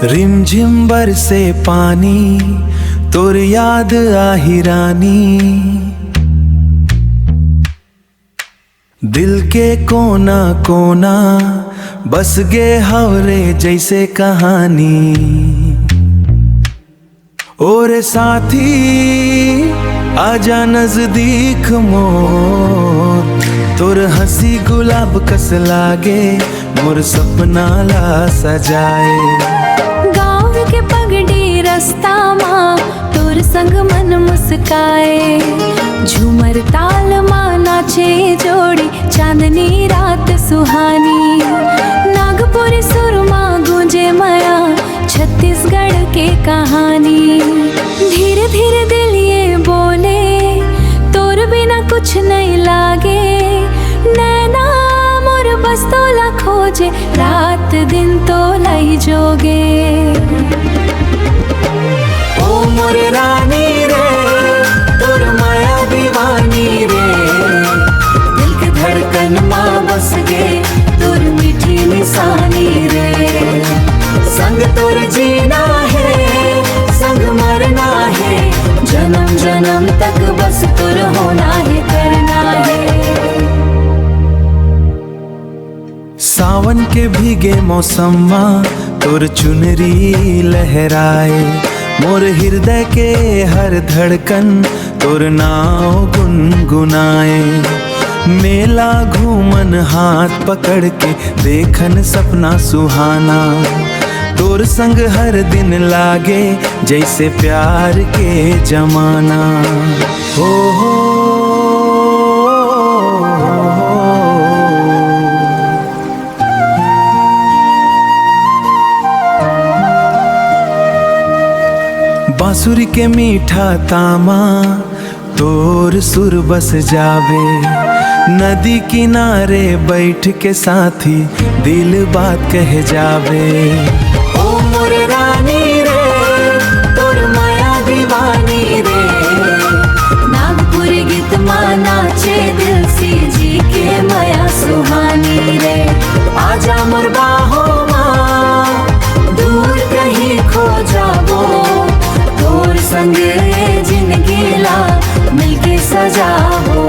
रिमझिम बरसे पानी तोर याद आही रानी, दिल के कोना कोना बस गे हवरे जैसे कहानी। और साथी आजा नजदीक मोर, तोर हंसी गुलाब कस लागे मोर सपना ला सजाए। के पगड़ी रास्ता माँ तोर संग मन मुस्काए, झूमर ताल माँ नाचे जोड़ी चांदनी रात सुहानी। नागपुर सुरमा गूंजे माया छत्तीसगढ़ के कहानी। धीरे धीरे दिल ये बोले तोर बिना कुछ नहीं लागे, नैना मोर बस तोला खोजे रात दिन तोला ही जोगे। ओ मोर रानी रे तोर माया दीवानी रे, दिल के धड़कन माँ बस गे तोर मीठी निशानी रे। संग तोर जीना है संग मरना है, जन्म जन्म तक बस तोर होना है करना है। सावन के भीगे मौसम माँ तोर चुनरी लहराए, मोर हृदय के हर धड़कन तोर नाव गुनगुनाए। मेला घूमन हाथ पकड़ के देखन सपना सुहाना, तोर संग हर दिन लागे जैसे प्यार के जमाना। हो बांसुरी के मीठा तामा तोर सुर बस जावे, नदी किनारे बैठ के साथी दिल बात कह जावे। ओ मोर रानी रे तोर माया दीवानी रे, नागपुर गीत माँ नाचे दिल सी जी के माया सुहानी रे। आजा मोर बाहों माँ दूर कहीं खो जाबो, तोर संग जिंदगी ला मिलके सजाबो।